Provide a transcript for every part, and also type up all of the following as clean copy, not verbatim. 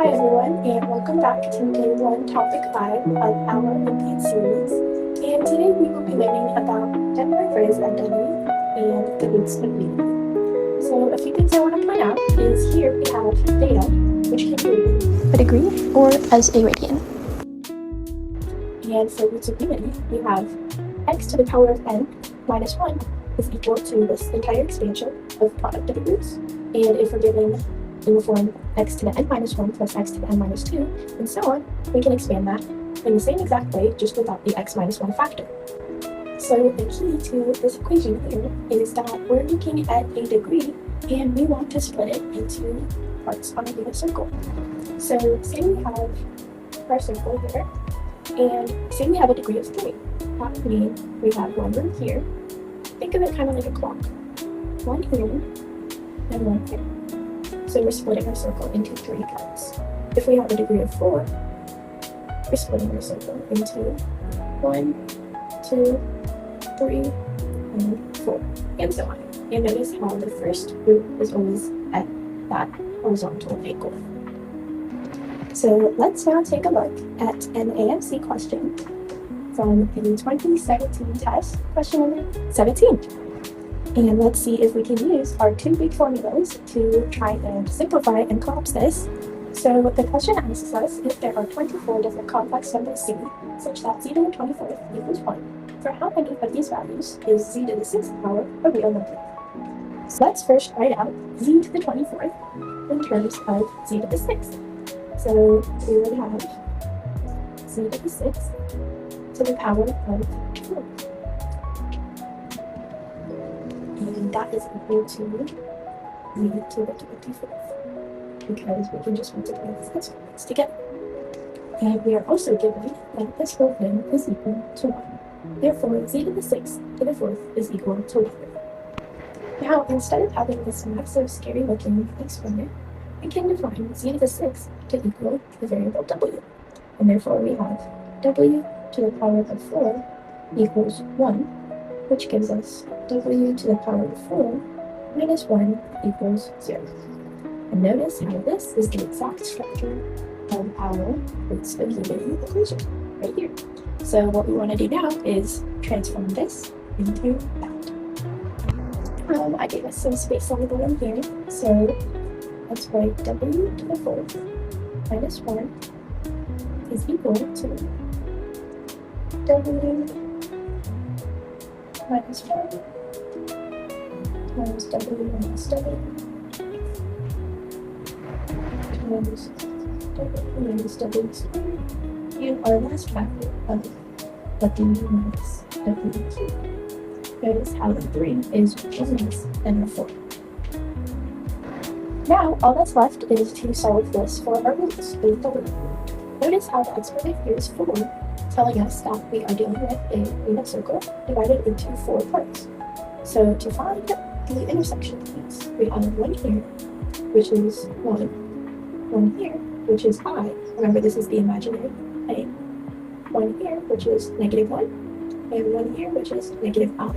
Hi everyone, and welcome back to Day 1, Topic 5 of our Olympiad series. And today we will be learning about Moivre's identity and the roots of unity. So a few things I want to point out is here we have theta, which can be written a degree or as a radian. And for roots of unity, we have x to the power of n minus 1 is equal to this entire expansion of product of the roots. And if we're given in the form x to the n minus 1 plus x to the n minus 2, and so on, we can expand that in the same exact way, just without the x minus 1 factor. So the key to this equation here is that we're looking at a degree, and we want to split it into parts on a unit circle. So say we have our circle here, and say we have a degree of 3. That would mean we have one root here. Think of it kind of like a clock. One here, and one here. So we're splitting our circle into 3 parts. If we have a degree of 4, we're splitting our circle into 1, 2, 3, and 4, and so on. And notice how the first root is always at that horizontal angle. So let's now take a look at an AMC question from the 2017 test, question number 17. And let's see if we can use our 2 Greek formulas to try and simplify and collapse this. So the question asks us if there are 24 different complex numbers c, such that z to the 24th equals 1. For how many of these values is z to the 6th power a real number? So let's first write out z to the 24th in terms of z to the 6th. So we would have z to the 6th to the power of 4. And that is equal to z to the 24th, because we can just multiply these ones together. And we are also given that this whole thing is equal to 1. Therefore, z to the 6th to the 4th is equal to 1. Now, instead of having this massive, scary-looking exponent, we can define z to the 6th to equal the variable w. And therefore, we have w to the power of 4 equals 1, which gives us w to the power of 4 minus 1 equals 0. And notice how this is the exact structure of our roots of unity equation, right here. So what we want to do now is transform this into that. I gave us some space on the bottom here, so let's write w to the 4th minus 1 is equal to w minus 4 times w minus w times w minus w squared, and our last factor of w minus w cubed. Notice how the 3 is 1 less than our 4. Now, all that's left is to solve this for our roots with w. Notice how the exponent here is 4, telling us that we are dealing with a unit circle divided into 4 parts. So to find the intersection points, we have 1 here, which is 1, 1 here, which is I. Remember, this is the imaginary plane. 1 here, which is negative 1, and 1 here, which is negative I.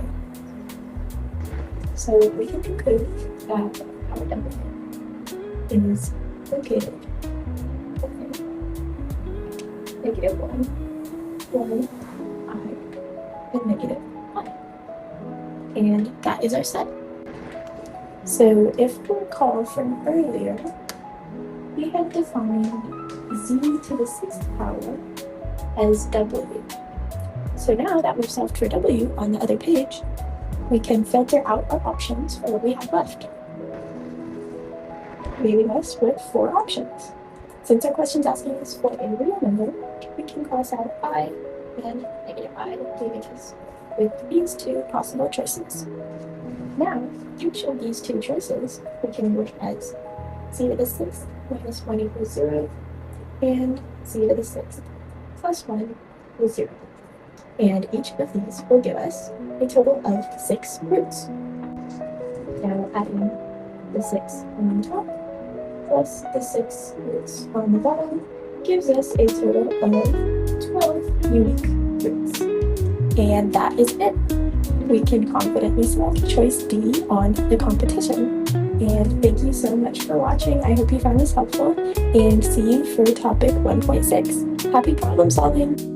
So we can conclude that our W is located at negative 1, 1, I, and negative 1. And that is our set. So if we recall from earlier, we had defined z to the 6th power as w. So now that we've solved for w on the other page, we can filter out our options for what we have left, leaving us with 4 options. Since our question's asking us for a real number, we can cross out I and negative I, leaving us with these 2 possible choices. Now, each of these 2 choices we can work as z to the 6th minus 1 equals 0, and z to the 6th plus 1 equals 0. And each of these will give us a total of 6 roots. Now adding the 6 on the top plus the 6 roots on the bottom gives us a total of 12 unique roots. And that is it. We can confidently select choice D on the competition. And thank you so much for watching. I hope you found this helpful, and see you for topic 1.6. Happy problem solving!